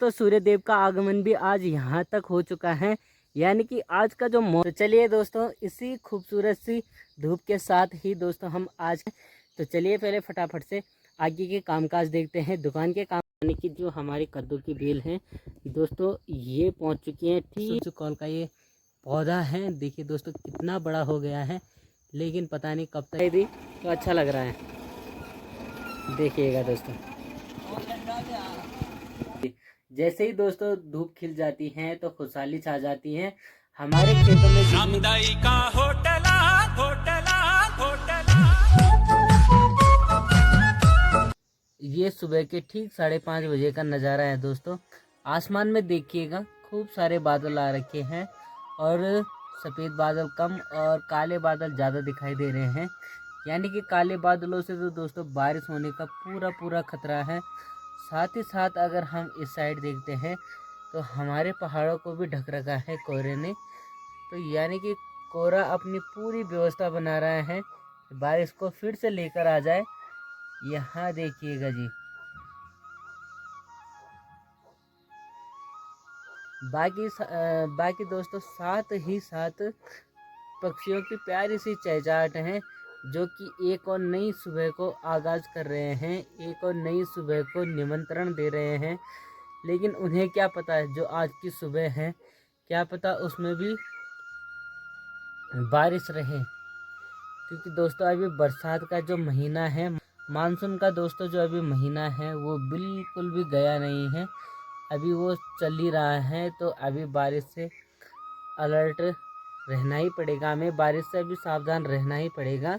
दोस्तों सूर्य देव का आगमन भी आज यहाँ तक हो चुका है, यानी कि आज का जो मौसम। तो चलिए दोस्तों इसी खूबसूरत सी धूप के साथ ही दोस्तों हम आज, तो चलिए पहले फटाफट से आगे के कामकाज देखते हैं। दुकान के काम, यानी कि जो हमारी कद्दू की बेल है दोस्तों ये पहुँच चुकी है। ठीक कॉल का ये पौधा है, देखिए दोस्तों कितना बड़ा हो गया है, लेकिन पता नहीं कब तक भी। तो अच्छा लग रहा है, देखिएगा दोस्तों। जैसे ही दोस्तों धूप खिल जाती है तो खुशहाली छा जाती है हमारे खेतों में। रामदाई का होटला होटला होटला। ये सुबह के ठीक 5:30 बजे का नज़ारा है दोस्तों। आसमान में देखिएगा खूब सारे बादल आ रखे हैं और सफ़ेद बादल कम और काले बादल ज़्यादा दिखाई दे रहे हैं, यानी कि काले बादलों से तो दोस्तों बारिश होने का पूरा खतरा है। साथ ही साथ अगर हम इस साइड देखते हैं तो हमारे पहाड़ों को भी ढक रखा है कोहरे ने, तो यानी कि कोहरा अपनी पूरी व्यवस्था बना रहा है बारिश को फिर से लेकर आ जाए। यहाँ देखिएगा जी, बाकी दोस्तों साथ ही साथ पक्षियों की प्यारी सी चहचहाट है, जो कि एक और नई सुबह को आगाज़ कर रहे हैं, एक और नई सुबह को निमंत्रण दे रहे हैं। लेकिन उन्हें क्या पता है जो आज की सुबह है, क्या पता उसमें भी बारिश रहे, क्योंकि दोस्तों अभी बरसात का जो महीना है, मानसून का दोस्तों जो अभी महीना है वो बिल्कुल भी गया नहीं है, अभी वो चल ही रहा है। तो अभी बारिश से अलर्ट रहना ही पड़ेगा, हमें बारिश से अभी सावधान रहना ही पड़ेगा।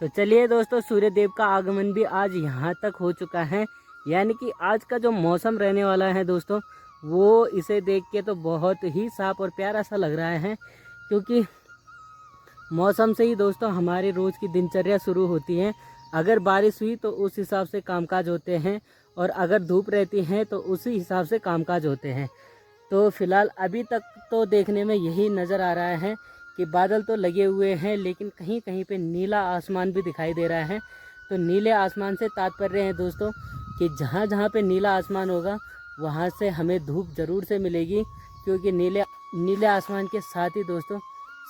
तो चलिए दोस्तों सूर्य देव का आगमन भी आज यहाँ तक हो चुका है, यानी कि आज का जो मौसम रहने वाला है दोस्तों वो इसे देख के तो बहुत ही साफ और प्यारा सा लग रहा है, क्योंकि मौसम से ही दोस्तों हमारी रोज़ की दिनचर्या शुरू होती है। अगर बारिश हुई तो उस हिसाब से कामकाज होते हैं, और अगर धूप रहती है तो उसी हिसाब से कामकाज होते हैं। तो फिलहाल अभी तक तो देखने में यही नज़र आ रहा है कि बादल तो लगे हुए हैं, लेकिन कहीं कहीं पे नीला आसमान भी दिखाई दे रहा है। तो नीले आसमान से तात्पर्य है दोस्तों कि जहाँ जहाँ पे नीला आसमान होगा वहाँ से हमें धूप ज़रूर से मिलेगी, क्योंकि नीले आसमान के साथ ही दोस्तों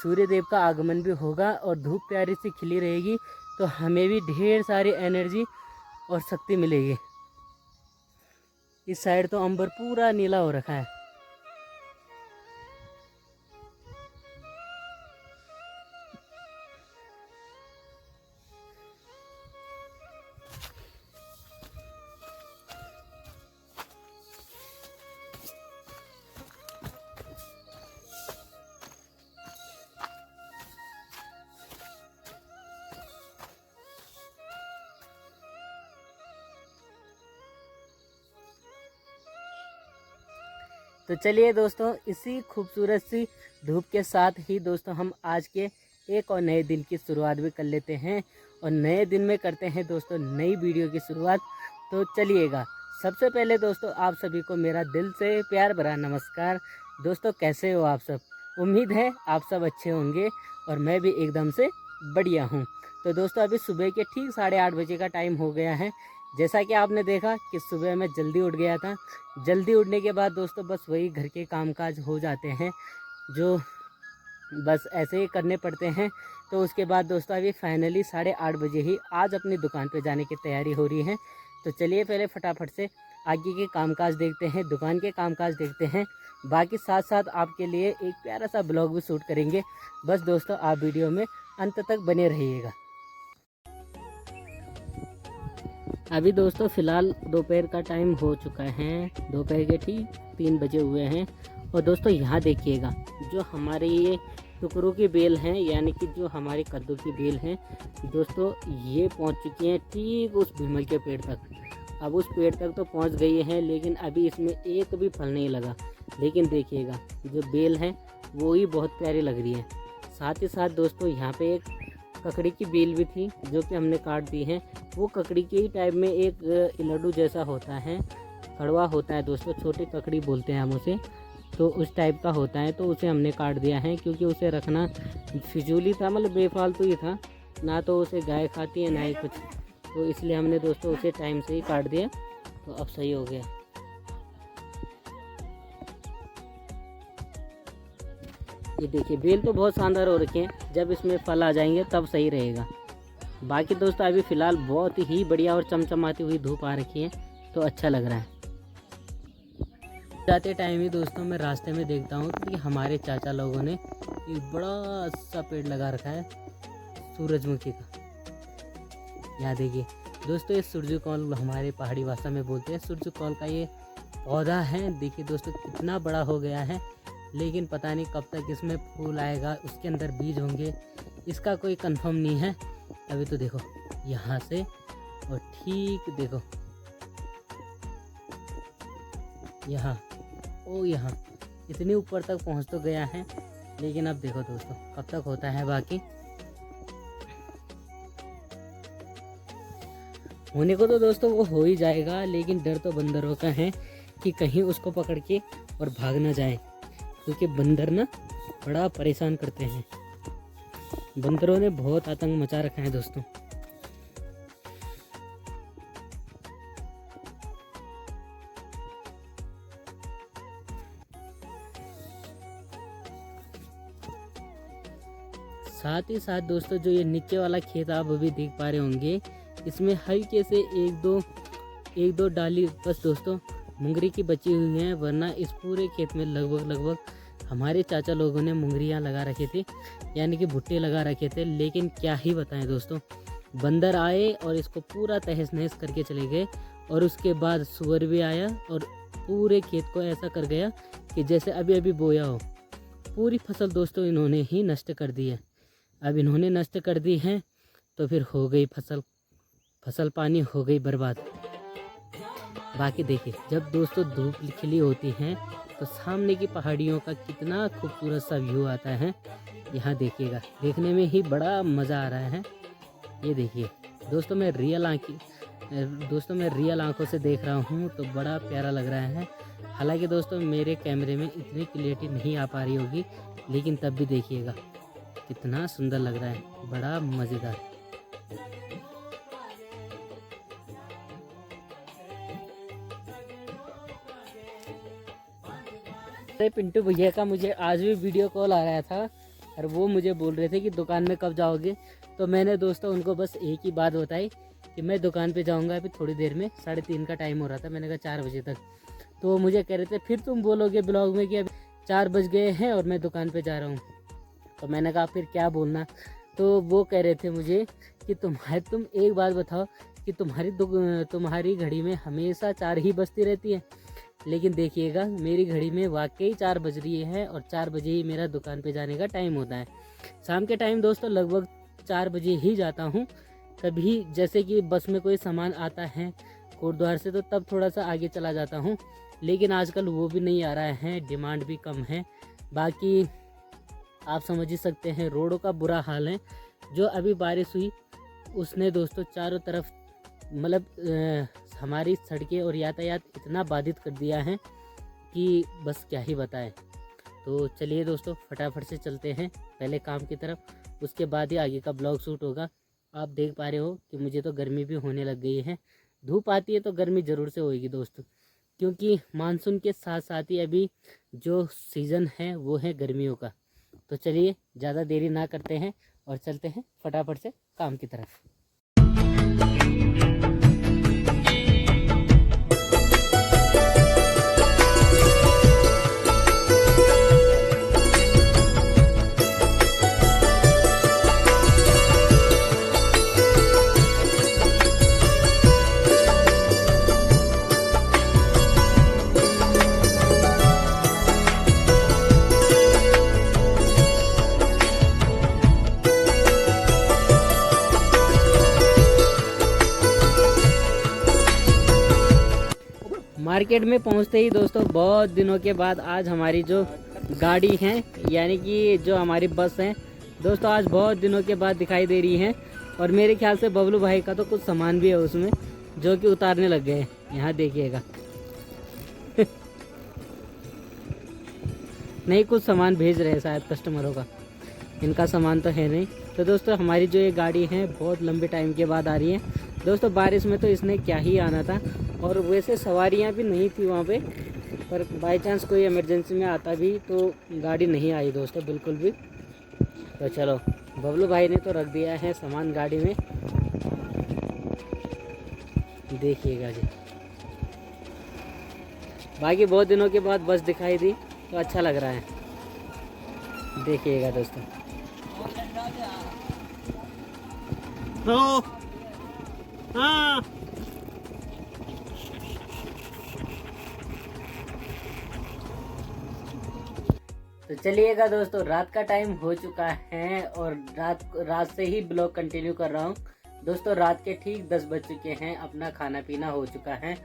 सूर्य देव का आगमन भी होगा और धूप प्यारी सी खिली रहेगी, तो हमें भी ढेर सारी एनर्जी और शक्ति मिलेगी। इस साइड तो अंबर पूरा नीला हो रखा है। तो चलिए दोस्तों इसी खूबसूरत सी धूप के साथ ही दोस्तों हम आज के एक और नए दिन की शुरुआत भी कर लेते हैं, और नए दिन में करते हैं दोस्तों नई वीडियो की शुरुआत। तो चलिएगा, सबसे पहले दोस्तों आप सभी को मेरा दिल से प्यार भरा नमस्कार। दोस्तों कैसे हो आप सब? उम्मीद है आप सब अच्छे होंगे और मैं भी एकदम से बढ़िया हूँ। तो दोस्तों अभी सुबह के ठीक 8:30 बजे का टाइम हो गया है। जैसा कि आपने देखा कि सुबह मैं जल्दी उठ गया था। जल्दी उठने के बाद दोस्तों बस वही घर के कामकाज हो जाते हैं जो बस ऐसे ही करने पड़ते हैं। तो उसके बाद दोस्तों अभी फाइनली 8:30 बजे ही आज अपनी दुकान पे जाने की तैयारी हो रही है। तो चलिए पहले फटाफट से आगे के कामकाज देखते हैं, दुकान के कामकाज देखते हैं। बाकी साथ साथ आपके लिए एक प्यारा सा ब्लॉग भी शूट करेंगे। बस दोस्तों आप वीडियो में अंत तक बने रहिएगा। अभी दोस्तों फ़िलहाल दोपहर का टाइम हो चुका है, दोपहर के ठीक 3 बजे हुए हैं। और दोस्तों यहाँ देखिएगा जो हमारे ये टुकड़ों की बेल हैं, यानी कि जो हमारी कद्दू की बेल हैं दोस्तों, ये पहुँच चुकी हैं ठीक उस भीमल के पेड़ तक। अब उस पेड़ तक तो पहुँच गई हैं, लेकिन अभी इसमें एक भी फल नहीं लगा। लेकिन देखिएगा जो बेल है वो ही बहुत प्यारी लग रही है। साथ ही साथ दोस्तों यहाँ पे एक ककड़ी की बेल भी थी जो कि हमने काट दी है। वो ककड़ी के ही टाइप में एक लड्डू जैसा होता है, कड़वा होता है दोस्तों, छोटी ककड़ी बोलते हैं हम उसे, तो उस टाइप का होता है। तो उसे हमने काट दिया है क्योंकि उसे रखना फिजूली था, मतलब बेफालतू ही था, ना तो उसे गाय खाती है ना ही कुछ, तो इसलिए हमने दोस्तों उसे टाइम से ही काट दिया। तो अब सही हो गया। ये देखिए बेल तो बहुत शानदार हो रखे हैं, जब इसमें फल आ जाएंगे तब सही रहेगा। बाकी दोस्तों अभी फ़िलहाल बहुत ही बढ़िया और चमचमाती हुई धूप आ रखी है, तो अच्छा लग रहा है। जाते टाइम ही दोस्तों मैं रास्ते में देखता हूँ कि हमारे चाचा लोगों ने एक बड़ा सा पेड़ लगा रखा है सूरजमुखी का। यहाँ देखिए दोस्तों, ये सूरजकौल हमारे पहाड़ी भाषा में बोलते हैं। सूरजकौल का ये पौधा है, देखिए दोस्तों कितना बड़ा हो गया है, लेकिन पता नहीं कब तक इसमें फूल आएगा, उसके अंदर बीज होंगे, इसका कोई कंफर्म नहीं है। अभी तो देखो यहाँ से और ठीक देखो यहाँ, ओ यहाँ इतनी ऊपर तक पहुँच तो गया है, लेकिन अब देखो दोस्तों कब तक होता है। बाकी होने को तो दोस्तों वो हो ही जाएगा, लेकिन डर तो बंदरों का है कि कहीं उसको पकड़ के और भाग ना जाए, क्योंकि बंदर ना बड़ा परेशान करते हैं। बंदरों ने बहुत आतंक मचा रखा है दोस्तों। साथ ही साथ दोस्तों जो ये नीचे वाला खेत आप अभी देख पा रहे होंगे, इसमें हल्के से एक दो डाली बस दोस्तों मुंगरी की बची हुई हैं, वरना इस पूरे खेत में लगभग हमारे चाचा लोगों ने मुंगरियाँ लगा रखे थे, यानी कि भुट्टे लगा रखे थे। लेकिन क्या ही बताएं दोस्तों, बंदर आए और इसको पूरा तहस नहस करके चले गए, और उसके बाद सुअर भी आया और पूरे खेत को ऐसा कर गया कि जैसे अभी अभी बोया हो। पूरी फसल दोस्तों इन्होंने ही नष्ट कर दी है। अब इन्होंने नष्ट कर दी है तो फिर हो गई फसल पानी हो गई बर्बाद। बाकी देखिए जब दोस्तों धूप खिली होती है तो सामने की पहाड़ियों का कितना खूबसूरत सा व्यू आता है। यहाँ देखिएगा, देखने में ही बड़ा मज़ा आ रहा है। ये देखिए दोस्तों मैं रियल आंखों से देख रहा हूँ तो बड़ा प्यारा लग रहा है। हालांकि दोस्तों मेरे कैमरे में इतनी क्लियरिटी नहीं आ पा रही होगी, लेकिन तब भी देखिएगा कितना सुंदर लग रहा है, बड़ा मज़ेदार। पिंटू भैया का मुझे आज भी वीडियो कॉल आ रहा था और वो मुझे बोल रहे थे कि दुकान में कब जाओगे। तो मैंने दोस्तों उनको बस एक ही बात बताई कि मैं दुकान पे जाऊंगा अभी थोड़ी देर में, 3:30 का टाइम हो रहा था, मैंने कहा 4 बजे तक। तो वो मुझे कह रहे थे फिर तुम बोलोगे ब्लॉग में कि अभी 4 बज गए हैं और मैं दुकान पे जा रहा हूँ। तो मैंने कहा फिर क्या बोलना। तो वो कह रहे थे मुझे कि तुम एक बात बताओ कि तुम्हारी घड़ी में हमेशा 4 ही बजती रहती है। लेकिन देखिएगा मेरी घड़ी में वाकई 4 बज रही है और 4 बजे ही मेरा दुकान पे जाने का टाइम होता है। शाम के टाइम दोस्तों लगभग 4 बजे ही जाता हूँ। कभी जैसे कि बस में कोई सामान आता है कोटद्वार से तो तब थोड़ा सा आगे चला जाता हूँ, लेकिन आजकल वो भी नहीं आ रहा है, डिमांड भी कम है। बाकी आप समझ ही सकते हैं रोडों का बुरा हाल है। जो अभी बारिश हुई उसने दोस्तों चारों तरफ मतलब हमारी सड़कें और यातायात इतना बाधित कर दिया है कि बस क्या ही बताएं। तो चलिए दोस्तों फटाफट से चलते हैं पहले काम की तरफ, उसके बाद ही आगे का ब्लॉग शूट होगा। आप देख पा रहे हो कि मुझे तो गर्मी भी होने लग गई है। धूप आती है तो गर्मी ज़रूर से होगी दोस्तों, क्योंकि मानसून के साथ साथ ही अभी जो सीज़न है वो है गर्मियों का। तो चलिए ज़्यादा देरी ना करते हैं और चलते हैं फटाफट से काम की तरफ। मार्केट में पहुंचते ही दोस्तों बहुत दिनों के बाद आज हमारी जो गाड़ी है यानी कि जो हमारी बस है दोस्तों आज बहुत दिनों के बाद दिखाई दे रही है। और मेरे ख्याल से बबलू भाई का तो कुछ सामान भी है उसमें जो कि उतारने लग गए हैं। यहाँ देखिएगा नहीं कुछ सामान भेज रहे हैं शायद कस्टमरों का, इनका सामान तो है नहीं। तो दोस्तों हमारी जो ये गाड़ी है बहुत लंबे टाइम के बाद आ रही है दोस्तों। बारिश में तो इसने क्या ही आना था और वैसे सवारियां भी नहीं थी वहाँ पे, पर बाई चांस कोई इमरजेंसी में आता भी तो गाड़ी नहीं आई दोस्तों बिल्कुल भी। तो चलो बबलू भाई ने तो रख दिया है सामान गाड़ी में, देखिएगा जी। बाकी बहुत दिनों के बाद बस दिखाई दी तो अच्छा लग रहा है, देखिएगा दोस्तों। हाँ तो चलिएगा दोस्तों, रात का टाइम हो चुका है और रात से ही ब्लॉग कंटिन्यू कर रहा हूँ दोस्तों। रात के ठीक 10 बज चुके हैं, अपना खाना पीना हो चुका है।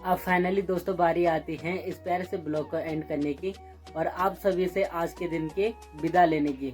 अब फाइनली दोस्तों बारी आती है इस प्यारे से ब्लॉग को एंड करने की और आप सभी से आज के दिन के विदा लेने की।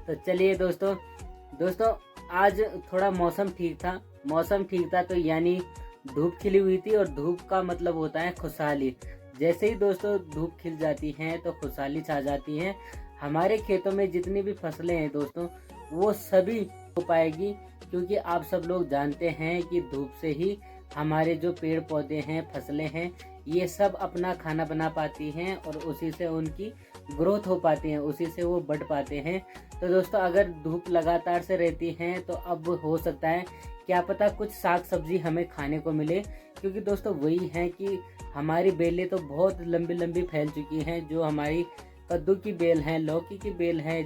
तो चलिए दोस्तों आज थोड़ा मौसम ठीक था तो यानी धूप खिली हुई थी और धूप का मतलब होता है खुशहाली। जैसे ही दोस्तों धूप खिल जाती है तो खुशहाली छा जाती है। हमारे खेतों में जितनी भी फसलें हैं दोस्तों वो सभी हो पाएगी, क्योंकि आप सब लोग जानते हैं कि धूप से ही हमारे जो पेड़ पौधे हैं फसलें हैं ये सब अपना खाना बना पाती हैं और उसी से उनकी ग्रोथ हो पाती है, उसी से वो बढ़ पाते हैं। तो दोस्तों अगर धूप लगातार से रहती है तो अब हो सकता है क्या पता कुछ साग सब्जी हमें खाने को मिले, क्योंकि दोस्तों वही है कि हमारी बेलें तो बहुत लंबी लंबी फैल चुकी हैं। जो हमारी कद्दू की बेल है, लौकी की बेल है,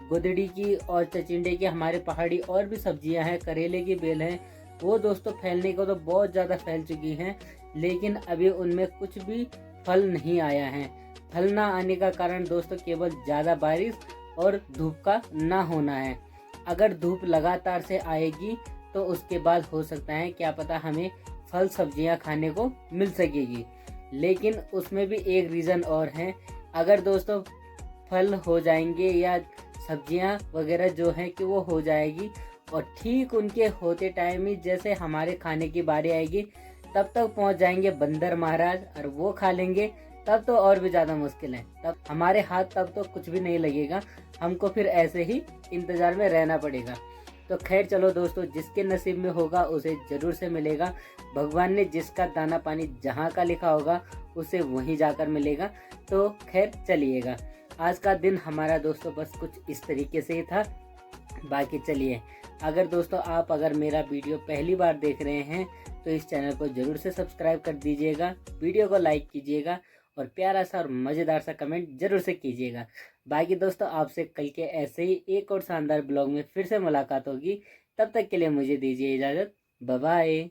गुदड़ी की और चचिंडे की, हमारे पहाड़ी और भी सब्जियां हैं, करेले की बेल है, वो दोस्तों फैलने को तो बहुत ज़्यादा फैल चुकी हैं, लेकिन अभी उनमें कुछ भी फल नहीं आया है। फल ना आने का कारण दोस्तों केवल ज़्यादा बारिश और धूप का ना होना है। अगर धूप लगातार से आएगी तो उसके बाद हो सकता है क्या पता हमें फल सब्जियां खाने को मिल सकेगी, लेकिन उसमें भी एक रीज़न और है। अगर दोस्तों फल हो जाएंगे या सब्जियां वगैरह जो है कि वो हो जाएगी और ठीक उनके होते टाइम ही जैसे हमारे खाने की बारी आएगी तब तक पहुंच जाएंगे बंदर महाराज और वो खा लेंगे, तब तो और भी ज़्यादा मुश्किल है। तब हमारे हाथ तब तो कुछ भी नहीं लगेगा, हमको फिर ऐसे ही इंतज़ार में रहना पड़ेगा। तो खैर चलो दोस्तों, जिसके नसीब में होगा उसे ज़रूर से मिलेगा। भगवान ने जिसका दाना पानी जहाँ का लिखा होगा उसे वहीं जाकर मिलेगा। तो खैर चलिएगा, आज का दिन हमारा दोस्तों बस कुछ इस तरीके से ही था। बाकी चलिए, अगर दोस्तों आप मेरा वीडियो पहली बार देख रहे हैं तो इस चैनल को ज़रूर से सब्सक्राइब कर दीजिएगा, वीडियो को लाइक कीजिएगा और प्यारा सा और मज़ेदार सा कमेंट जरूर से कीजिएगा। बाकी दोस्तों आपसे कल के ऐसे ही एक और शानदार ब्लॉग में फिर से मुलाकात होगी, तब तक के लिए मुझे दीजिए इजाज़त। Bye bye.